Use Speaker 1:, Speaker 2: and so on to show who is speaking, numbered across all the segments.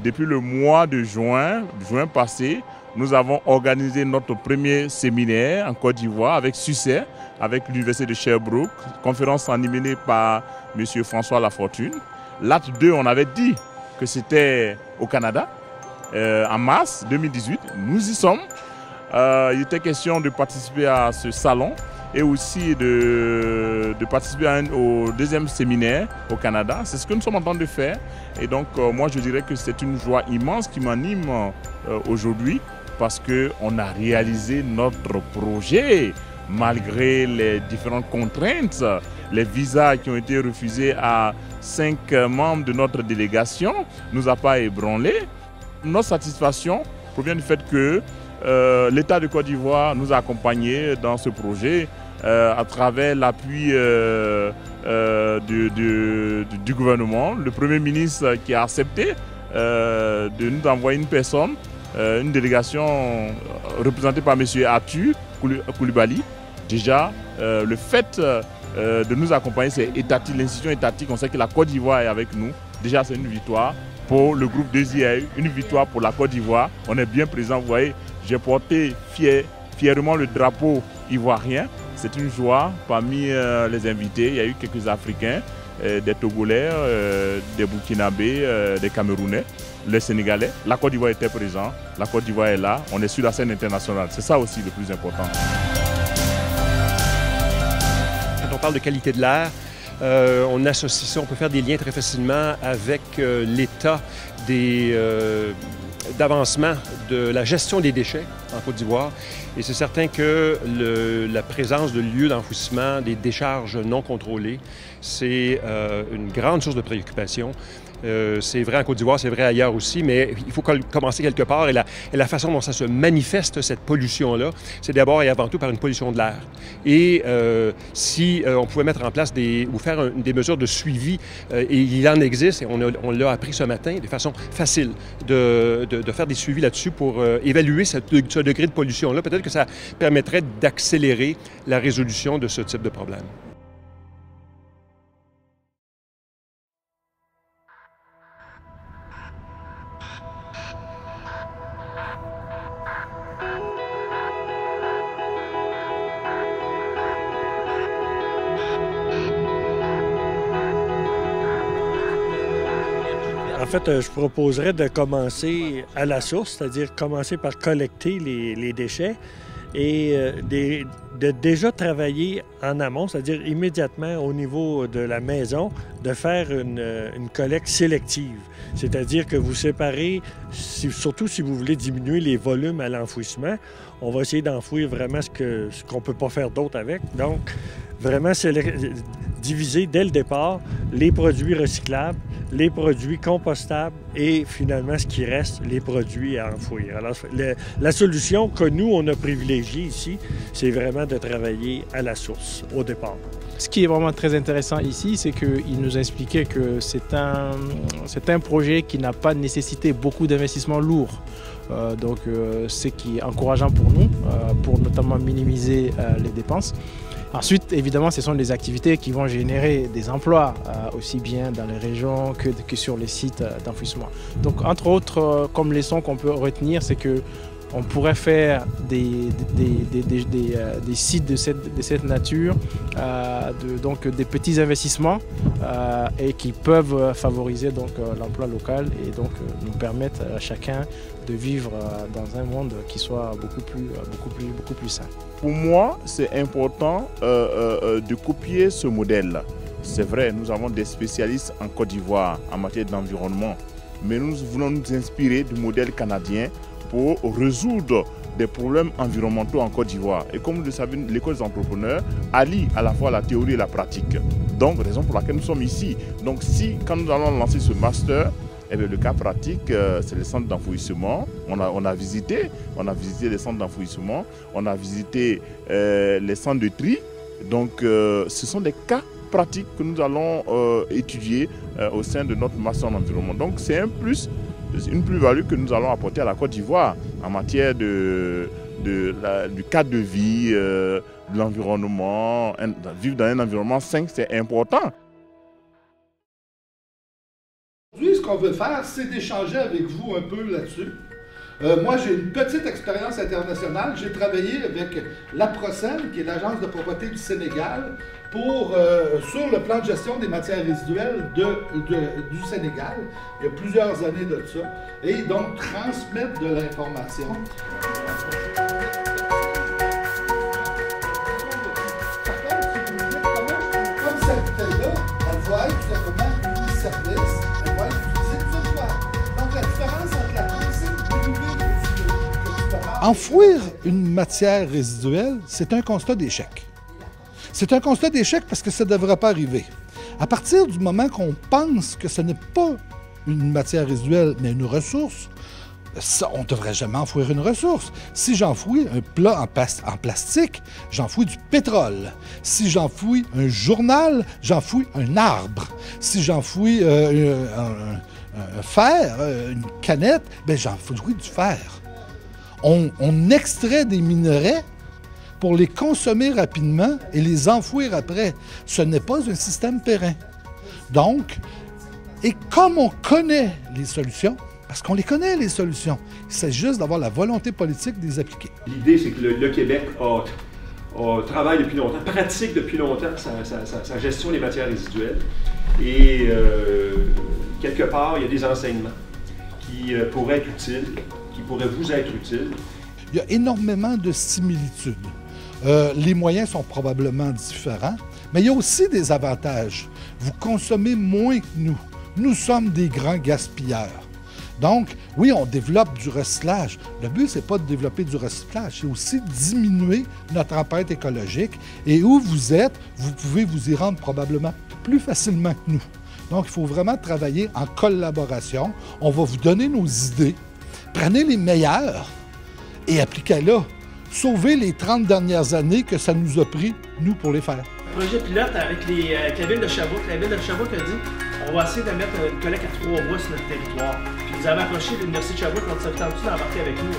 Speaker 1: depuis le mois de juin passé, nous avons organisé notre premier séminaire en Côte d'Ivoire avec succès, avec l'Université de Sherbrooke, conférence animée par M. François Lafortune. L'acte 2, on avait dit que c'était au Canada, en mars 2018. Nous y sommes. Il était question de participer à ce salon et aussi de participer au deuxième séminaire au Canada. C'est ce que nous sommes en train de faire. Et donc, moi, je dirais que c'est une joie immense qui m'anime aujourd'hui parce qu'on a réalisé notre projet malgré les différentes contraintes, les visas qui ont été refusés à 5 membres de notre délégation ne nous a pas ébranlé. Notre satisfaction provient du fait que l'État de Côte d'Ivoire nous a accompagnés dans ce projet à travers l'appui du gouvernement, le Premier ministre qui a accepté de nous envoyer une personne, une délégation représentée par M. Atu Koulibaly. Déjà, le fait de nous accompagner, c'est étatique, l'institution étatique, on sait que la Côte d'Ivoire est avec nous. Déjà, c'est une victoire pour le groupe 2IAE, une victoire pour la Côte d'Ivoire. On est bien présent, vous voyez, j'ai porté fièrement le drapeau ivoirien. C'est une joie parmi les invités. Il y a eu quelques Africains, des Togolais, des Burkinabés, des Camerounais, les Sénégalais. La Côte d'Ivoire était présente, la Côte d'Ivoire est là, on est sur la scène internationale. C'est ça aussi le plus important.
Speaker 2: Quand on parle de qualité de l'air, on associe ça, on peut faire des liens très facilement avec l'état d'avancement de la gestion des déchets en Côte d'Ivoire. Et c'est certain que la présence de lieux d'enfouissement, des décharges non contrôlées, c'est une grande source de préoccupation. C'est vrai en Côte d'Ivoire, c'est vrai ailleurs aussi, mais il faut commencer quelque part. Et la façon dont ça se manifeste, cette pollution-là, c'est d'abord et avant tout par une pollution de l'air. Et si on pouvait mettre en place ou faire des mesures de suivi, et il en existe, et on l'a appris ce matin, de façon facile, de faire des suivis là-dessus pour évaluer ce degré de pollution-là. Peut-être que ça permettrait d'accélérer la résolution de ce type de problème.
Speaker 3: En fait, je proposerais de commencer à la source, c'est-à-dire commencer par collecter les déchets et de déjà travailler en amont, c'est-à-dire immédiatement au niveau de la maison, de faire une collecte sélective. C'est-à-dire que vous séparez, surtout si vous voulez diminuer les volumes à l'enfouissement, on va essayer d'enfouir vraiment ce qu'on ne peut pas faire d'autre avec. Donc, vraiment diviser dès le départ les produits recyclables, les produits compostables et finalement ce qui reste, les produits à enfouir. Alors, la solution que nous, on a privilégiée ici, c'est vraiment de travailler à la source, au départ.
Speaker 4: Ce qui est vraiment très intéressant ici, c'est qu'il nous expliquait que c'est un projet qui n'a pas nécessité beaucoup d'investissements lourds. Donc, ce qui est encourageant pour nous, pour notamment minimiser les dépenses. Ensuite, évidemment, ce sont des activités qui vont générer des emplois, aussi bien dans les régions que sur les sites d'enfouissement. Donc, entre autres, comme leçon qu'on peut retenir, c'est que on pourrait faire des sites de cette nature, donc des petits investissements et qui peuvent favoriser donc l'emploi local et donc nous permettre à chacun de vivre dans un monde qui soit beaucoup plus sain.
Speaker 1: Pour moi, c'est important de copier ce modèle. C'est vrai, nous avons des spécialistes en Côte d'Ivoire en matière d'environnement, mais nous voulons nous inspirer du modèle canadien pour résoudre des problèmes environnementaux en Côte d'Ivoire. Et comme vous le savez, l'école des entrepreneurs allie à la fois la théorie et la pratique. Donc, raison pour laquelle nous sommes ici. Donc, quand nous allons lancer ce master, eh bien, le cas pratique, c'est les centres d'enfouissement. On a visité les centres d'enfouissement, on a visité les centres de tri. Donc, ce sont des cas pratiques que nous allons étudier au sein de notre master en environnement. Donc, c'est une plus-value que nous allons apporter à la Côte d'Ivoire en matière du cadre de vie, de l'environnement. Vivre dans un environnement sain, c'est important.
Speaker 5: Aujourd'hui, ce qu'on qu'on veut faire, c'est d'échanger avec vous un peu là-dessus. Moi, j'ai une petite expérience internationale. J'ai travaillé avec l'APROCEN, qui est l'Agence de propreté du Sénégal, sur le plan de gestion des matières résiduelles du Sénégal. Il y a plusieurs années de ça. Et donc, transmettre de l'information. Comme cette bouteille-là, elle va être tout simplement une service, elle va être utilisée tout soir. Donc, la différence entre la consigne privée que tu peux enfouir une matière résiduelle, c'est un constat d'échec. C'est un constat d'échec parce que ça ne devrait pas arriver. À partir du moment qu'on pense que ce n'est pas une matière résiduelle, mais une ressource, ça, on ne devrait jamais enfouir une ressource. Si j'enfouis un plat en plastique, j'enfouis du pétrole. Si j'enfouis un journal, j'enfouis un arbre. Si j'enfouis un fer, une canette, bien j'enfouis du fer. On extrait des minerais pour les consommer rapidement et les enfouir après. Ce n'est pas un système périn. Donc, et comme on connaît les solutions, parce qu'on les connaît, les solutions, il s'agit juste d'avoir la volonté politique de les appliquer.
Speaker 2: L'idée, c'est que le Québec travaille depuis longtemps, pratique depuis longtemps sa gestion des matières résiduelles. Et quelque part, il y a des enseignements qui pourraient être utiles, qui pourraient vous être utiles.
Speaker 5: Il y a énormément de similitudes. Les moyens sont probablement différents, mais il y a aussi des avantages. Vous consommez moins que nous. Nous sommes des grands gaspilleurs. Donc, oui, on développe du recyclage. Le but, ce n'est pas de développer du recyclage, c'est aussi de diminuer notre empreinte écologique. Et où vous êtes, vous pouvez vous y rendre probablement plus facilement que nous. Donc, il faut vraiment travailler en collaboration. On va vous donner nos idées. Prenez les meilleures et appliquez-les. Sauvez les 30 dernières années que ça nous a pris, nous, pour les faire.
Speaker 6: Projet pilote avec la ville de Sherbrooke. La ville de Sherbrooke a dit on va essayer de mettre une collecte à 3 voies sur notre territoire. Puis vous avez approché l'Université de Sherbrooke, on s'est tendu d'embarquer avec nous.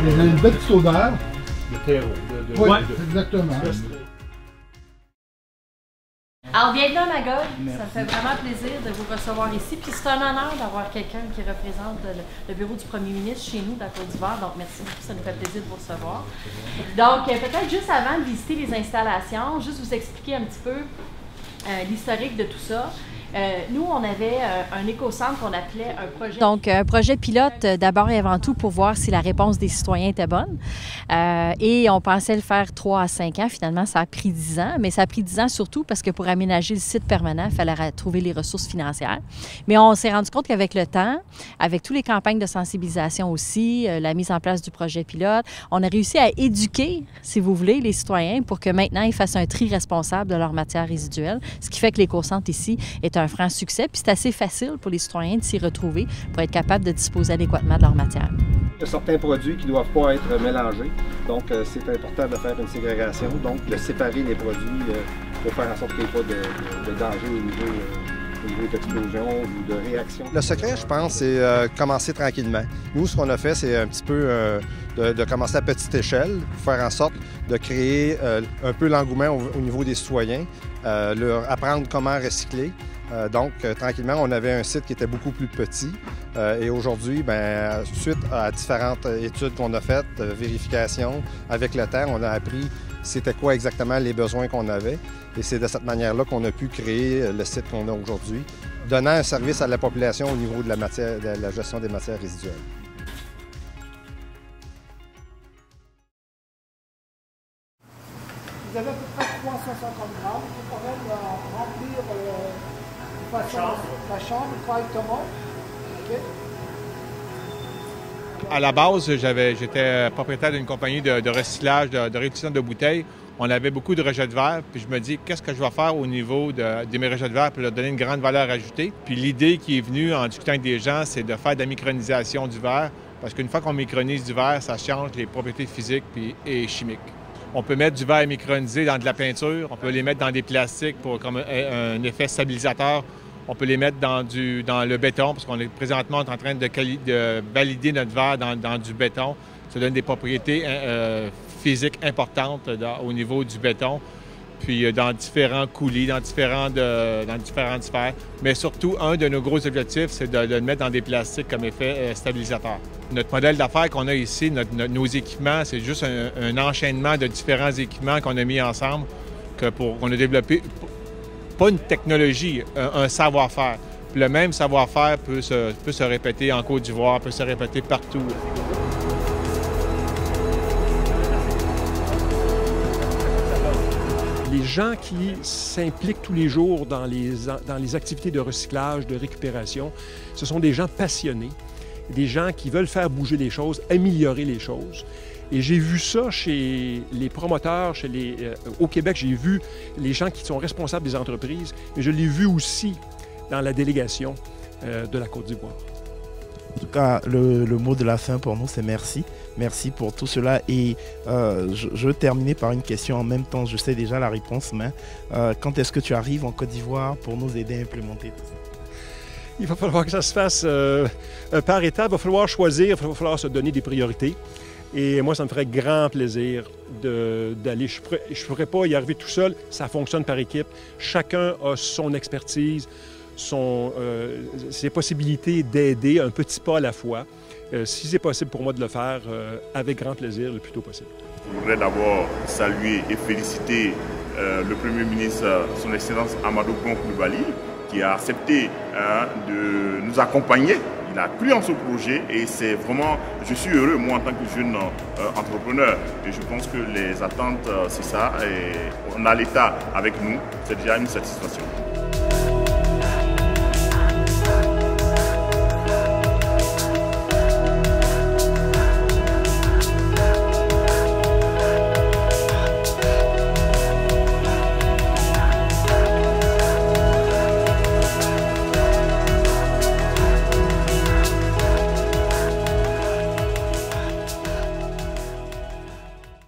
Speaker 5: Il y a une belle petite odeur.
Speaker 2: Le terreau.
Speaker 5: Oui, exactement.
Speaker 7: Alors, bienvenue à Magog. Ça me fait vraiment plaisir de vous recevoir ici. Puis c'est un honneur d'avoir quelqu'un qui représente le bureau du premier ministre chez nous, dans Côte d'Ivoire. Donc, merci beaucoup. Ça nous fait plaisir de vous recevoir. Donc, peut-être juste avant de visiter les installations, juste vous expliquer un petit peu l'historique de tout ça. Nous, on avait un éco-centre qu'on appelait un projet... Donc, un projet pilote d'abord et avant tout pour voir si la réponse des citoyens était bonne. Et on pensait le faire 3 à 5 ans. Finalement, ça a pris 10 ans. Mais ça a pris 10 ans surtout parce que pour aménager le site permanent, il fallait trouver les ressources financières. Mais on s'est rendu compte qu'avec le temps, avec toutes les campagnes de sensibilisation aussi, la mise en place du projet pilote, on a réussi à éduquer, si vous voulez, les citoyens pour que maintenant, ils fassent un tri responsable de leurs matières résiduelles. Ce qui fait que l'éco-centre ici est un franc succès, puis c'est assez facile pour les citoyens de s'y retrouver pour être capables de disposer adéquatement de leur matière.
Speaker 8: Il y a certains produits qui ne doivent pas être mélangés, donc c'est important de faire une ségrégation, donc de séparer les produits pour faire en sorte qu'il n'y ait pas de danger au niveau d'explosion ou de réaction.
Speaker 9: Le secret, je pense, c'est commencer tranquillement. Nous, ce qu'on a fait, c'est un petit peu de commencer à petite échelle, pour faire en sorte de créer un peu l'engouement au niveau des citoyens, leur apprendre comment recycler. Donc, tranquillement, on avait un site qui était beaucoup plus petit et aujourd'hui, suite à différentes études qu'on a faites, vérifications, avec le temps, on a appris c'était quoi exactement les besoins qu'on avait et c'est de cette manière-là qu'on a pu créer le site qu'on a aujourd'hui, donnant un service à la population au niveau de la gestion des matières résiduelles.
Speaker 10: Vous avez à peu près 350 grammes, vous pourrez remplir la chambre correctement. Okay.
Speaker 11: À la base, j'étais propriétaire d'une compagnie de recyclage, de réutilisation de bouteilles. On avait beaucoup de rejets de verre, puis je me dis, qu'est-ce que je vais faire au niveau de mes rejets de verre pour leur donner une grande valeur ajoutée? Puis l'idée qui est venue en discutant avec des gens, c'est de faire de la micronisation du verre, parce qu'une fois qu'on micronise du verre, ça change les propriétés physiques et chimiques. On peut mettre du verre micronisé dans de la peinture, on peut les mettre dans des plastiques pour comme un effet stabilisateur On peut les mettre dans le béton, parce qu'on est présentement en train de valider notre verre dans du béton. Ça donne des propriétés physiques importantes au niveau du béton, puis dans différents coulis, dans différentes sphères. Mais surtout, un de nos gros objectifs, c'est de le mettre dans des plastiques comme effet stabilisateur. Notre modèle d'affaires qu'on a ici, nos équipements, c'est juste un enchaînement de différents équipements qu'on a mis ensemble, qu'on a développé, pas une technologie, un savoir-faire. Puis le même savoir-faire peut se répéter en Côte d'Ivoire, peut se répéter partout.
Speaker 2: Les gens qui s'impliquent tous les jours dans les activités de recyclage, de récupération, ce sont des gens passionnés, des gens qui veulent faire bouger les choses, améliorer les choses. Et j'ai vu ça chez les promoteurs, au Québec, j'ai vu les gens qui sont responsables des entreprises, mais je l'ai vu aussi dans la délégation de la Côte d'Ivoire.
Speaker 12: En tout cas, le mot de la fin pour nous, c'est merci. Merci pour tout cela. Et je veux terminer par une question en même temps. Je sais déjà la réponse, mais quand est-ce que tu arrives en Côte d'Ivoire pour nous aider à implémenter tout ça?
Speaker 2: Il va falloir que ça se fasse par étapes. Il va falloir choisir, il va falloir se donner des priorités. Et moi, ça me ferait grand plaisir d'aller. Je ne pourrais pas y arriver tout seul. Ça fonctionne par équipe. Chacun a son expertise, ses possibilités d'aider un petit pas à la fois. Si c'est possible pour moi de le faire, avec grand plaisir, le plus tôt possible.
Speaker 1: Je voudrais d'abord saluer et féliciter le Premier ministre, son Excellence Amadou Gon Coulibaly, qui a accepté de nous accompagner. Il a cru en ce projet et c'est vraiment, je suis heureux, moi, en tant que jeune entrepreneur. Et je pense que les attentes, c'est ça. Et on a l'État avec nous, c'est déjà une satisfaction.